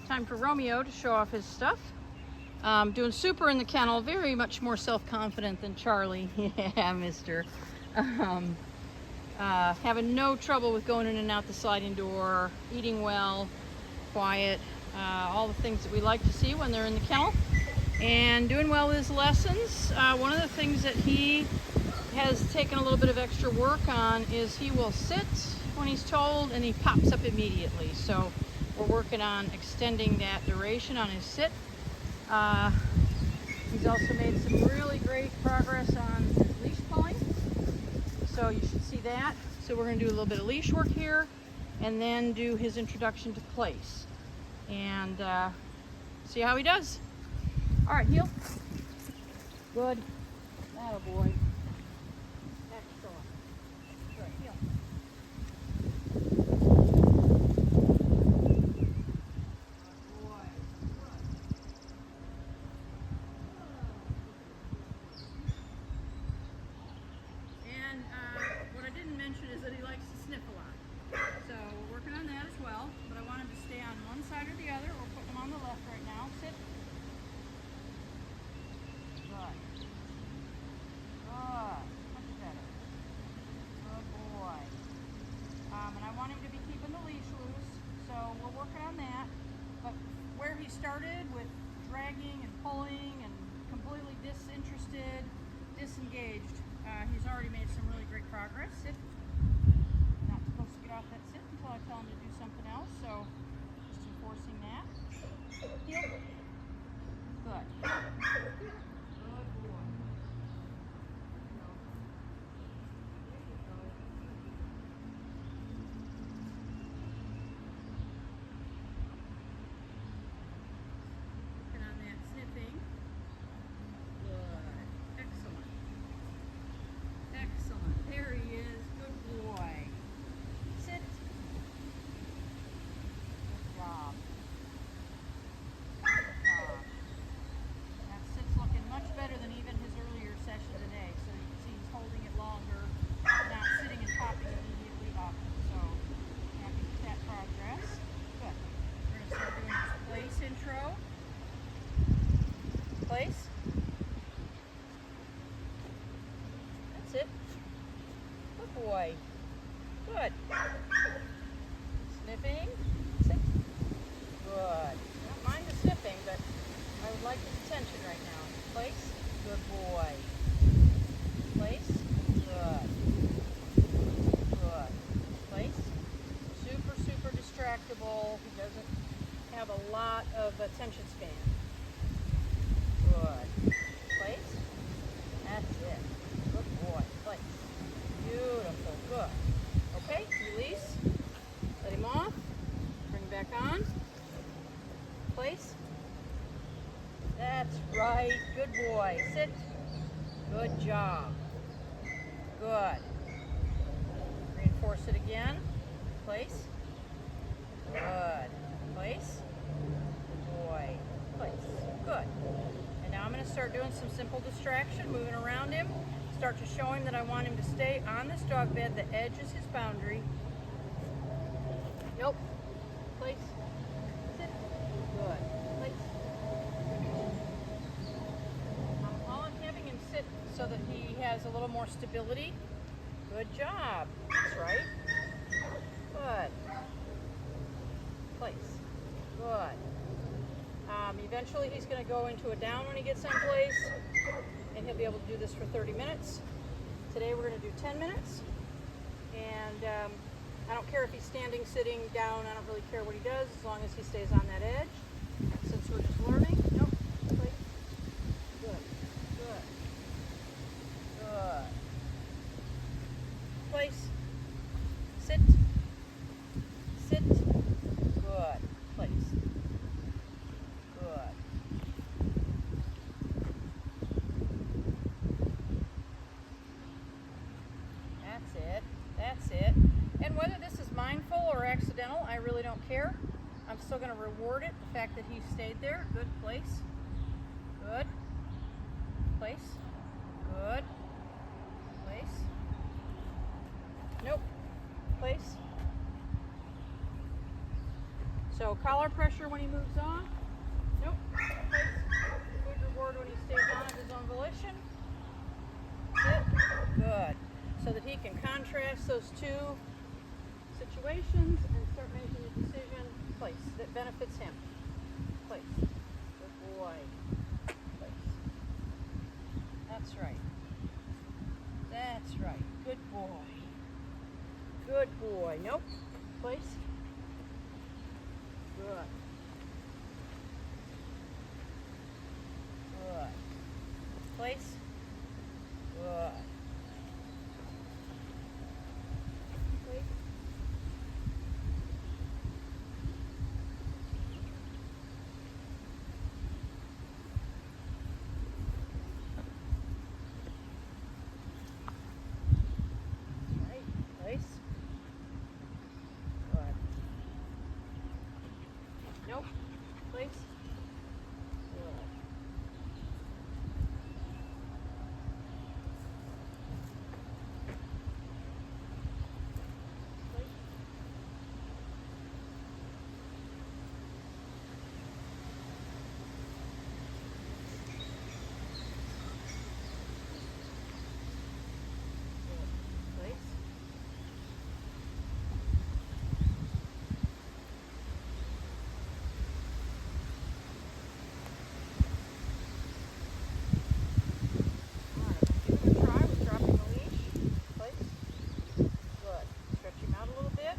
time for Romeo to show off his stuff. Doing super in the kennel, very much more self-confident than Charlie. Yeah, mister. Having no trouble with going in and out the sliding door, eating well, quiet, all the things that we like to see when they're in the kennel, and doing well with his lessons. One of the things that he has taken a little bit of extra work on is he will sit when he's told and he pops up immediately. So we're working on extending that duration on his sit. He's also made some really great progress on leash pulling, so you should see that. So we're going to do a little bit of leash work here and then do his introduction to place and see how he does. All right, heel. Good. Atta boy. Excellent. Good, heel. What I didn't mention is that he likes to sniff a lot. So we're working on that as well, but I want him to stay on one side or the other. We're putting him on the left right now. Sit. Good. Good. Much better. Good boy. And I want him to be keeping the leash loose, so we're working on that. But where he started with dragging and pulling and completely disinterested, disengaged, he's already made some really great progress. Sit. Not supposed to get off that sit until I tell him to do something else, so just enforcing that. Heel. Good. Good boy. Working on that sniffing. Good. Excellent. Excellent. There he is. Good boy. Sit. Good job. Good job. That sit's looking much better than even his earlier session today. So you can see he's holding it longer, not sitting and popping immediately up. So happy with that progress. Good. We're going to start doing this place intro. Place. That's it. Good boy. Good. Sniffing. Sit. Good. Don't mind the sniffing, but I would like his attention right now. Place. Good boy. Place. Good. Good. Place. Super, super distractible. He doesn't have a lot of attention span. Good. Place. That's it. Good boy. Place. Beautiful. Good. Okay, release. Let him off. Bring him back on. Place. That's right. Good boy. Sit. Good job. Good. Reinforce it again. Place. Good. Place. Good boy. Place. Good. And now I'm going to start doing some simple distraction, moving around him. Start to show him that I want him to stay on this dog bed. The edge is his boundary. Nope. Place. Sit. Good. Place. All I'm having him sit so that he has a little more stability. Good job. That's right. Good. Place. Good. Eventually he's going to go into a down when he gets in place, and he'll be able to do this for 30 minutes. Today we're going to do 10 minutes, and I don't care if he's standing, sitting, down, I don't really care what he does as long as he stays on that edge. Since we're just learning. Nope. Place. Good. Good. Good. Place. Sit. Sit. Good. Place. Good. That's it. That's it. And whether this is mindful or accidental, I really don't care. I'm still going to reward it, the fact that he stayed there. Good. Place. Good. Place. Good. Place. Nope. Place. So collar pressure when he moves on. Nope. Place. Food reward when he stays on of his own volition. Sit. Good. So that he can contrast those two situations and start making a decision. Place that benefits him. Place. Good boy. Place. That's right. That's right. Good boy. Good boy. Nope. Place. Good. Good. Place. Good. Place. Right. Place. Good. Nope. Place. Good. Place. Good. Place. Alright, give him a try with dropping the leash. Place. Good. Stretch him out a little bit.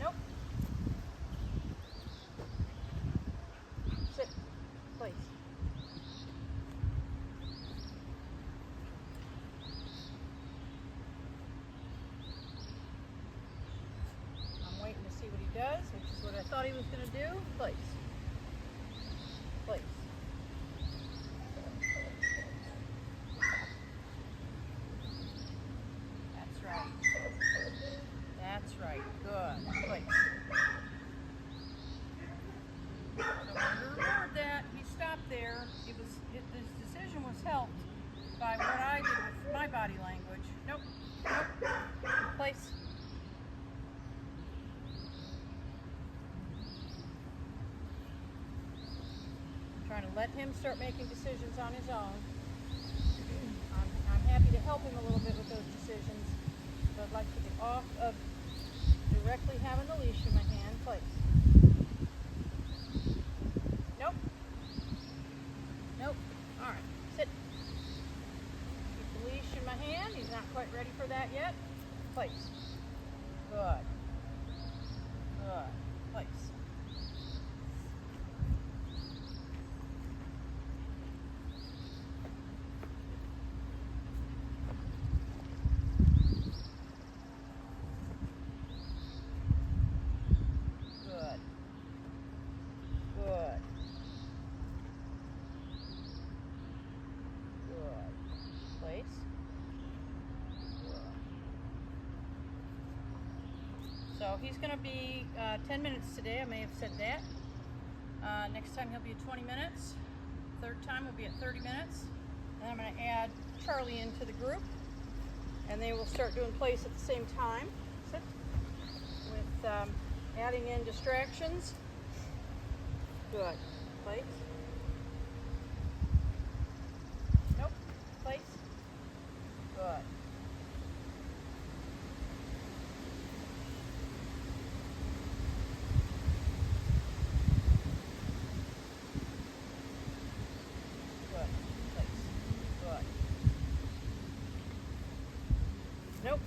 Nope. Sit. Place. I'm waiting to see what he does, which is what I thought he was going to do. Place. Place. That's right. That's right. Good. Place. So to reward that, he stopped there. His decision was helped by what I did with my body language. Nope. Nope. Place. Trying to let him start making decisions on his own. I'm happy to help him a little bit with those decisions, but I'd like to get off of directly having the leash in my hand. Place. Nope. Nope. All right. Sit. Keep the leash in my hand. He's not quite ready for that yet. Place. Good. Good. Place. Good. Good. Good. Place. Good. So he's going to be 10 minutes today. I may have said that. Next time he'll be at 20 minutes. Third time will be at 30 minutes. And I'm going to add Charlie into the group. And they will start doing place at the same time. Sit. With adding in distractions. Good. Place. Nope. Place. Good. Good. Place. Good. Nope.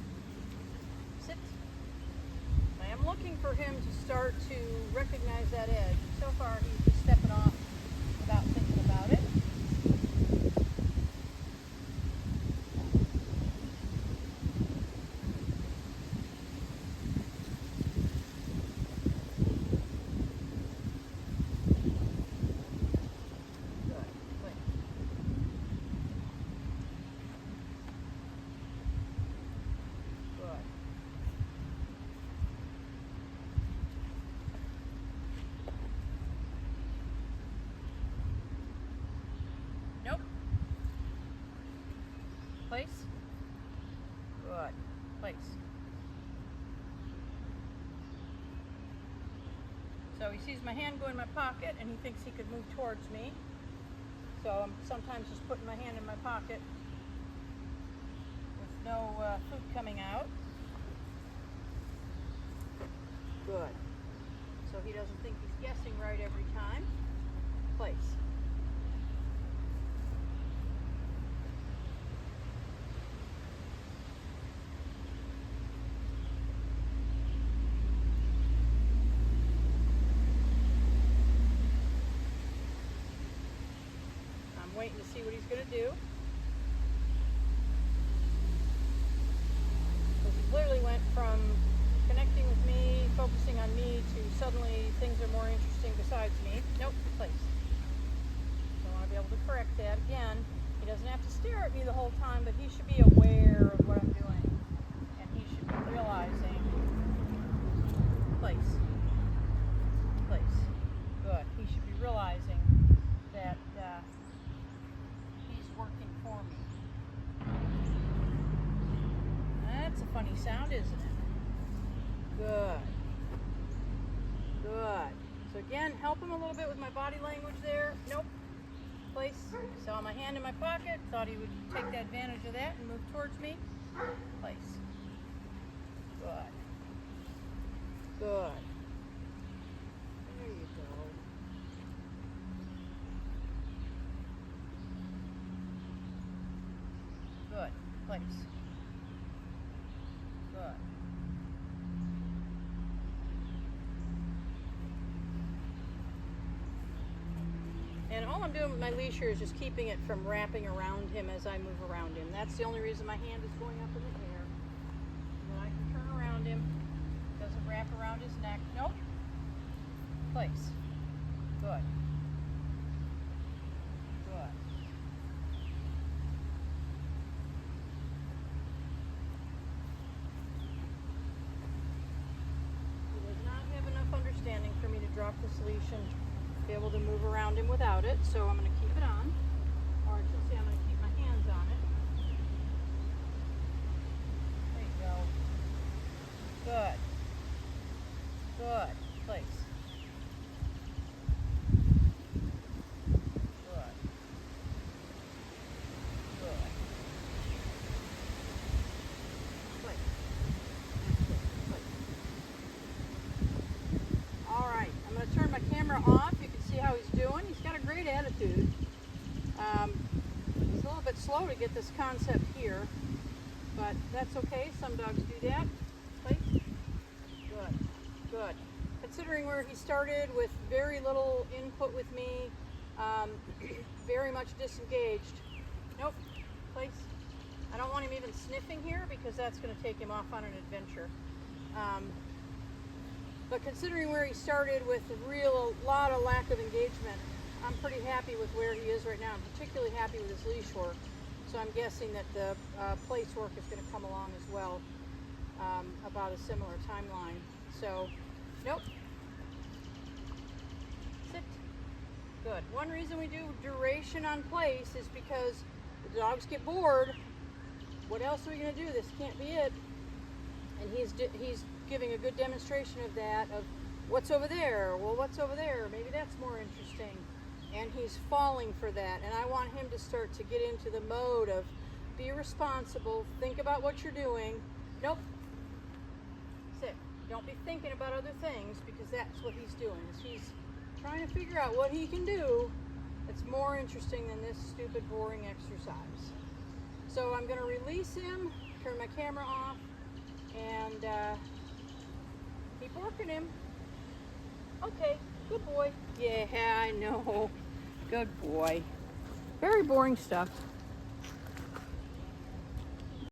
Sit. I am looking for him to start to recognize that edge. So far, he's just stepping off without thinking about it. Good. Place. Good. So he sees my hand go in my pocket and he thinks he could move towards me. So I'm sometimes just putting my hand in my pocket with no food coming out. Good. So he doesn't think he's guessing right every time. Place. I'm waiting to see what he's going to do. Because he clearly went from connecting with me, focusing on me, to suddenly things are more interesting besides me. Nope, place. So I want to be able to correct that. Again, he doesn't have to stare at me the whole time, but he should be aware of what I'm doing. And he should be realizing, place. Place. Good. He should be realizing that he's working for me. That's a funny sound, isn't it? Good. Good. So again, help him a little bit with my body language there. Nope. Place. Saw my hand in my pocket. Thought he would take the advantage of that and move towards me. Place. Good. Good. There you go. Good. Place. Good. And all I'm doing with my leash here is just keeping it from wrapping around him as I move around him. That's the only reason my hand is going up in the air. And then I can turn around him. Doesn't wrap around his neck. Nope. Place. Good. Good. He does not have enough understanding for me to drop this leash and be able to move around him without it, so I'm going to keep it on, or I should say I'm going to keep my hands on it. There you go. Good. Good. Place. Good. Good. Place. Place. All right, I'm going to turn my camera off. See how he's doing. He's got a great attitude. He's a little bit slow to get this concept here, but that's okay. Some dogs do that. Place. Good. Good. Considering where he started with very little input with me, very much disengaged. Nope. Place. I don't want him even sniffing here because that's going to take him off on an adventure. But considering where he started with a lot of lack of engagement, I'm pretty happy with where he is right now. I'm particularly happy with his leash work. So I'm guessing that the place work is going to come along as well, about a similar timeline. So, nope. Sit. Good. One reason we do duration on place is because the dogs get bored. What else are we going to do? This can't be it. And he's giving a good demonstration of that, of what's over there. Well, what's over there? Maybe that's more interesting. And he's falling for that. And I want him to start to get into the mode of be responsible, think about what you're doing. Nope. Sit. Don't be thinking about other things, because that's what he's doing. He's trying to figure out what he can do that's more interesting than this stupid, boring exercise. So I'm going to release him, turn my camera off, and keep working him. Okay, good boy. Yeah, I know. Good boy. Very boring stuff.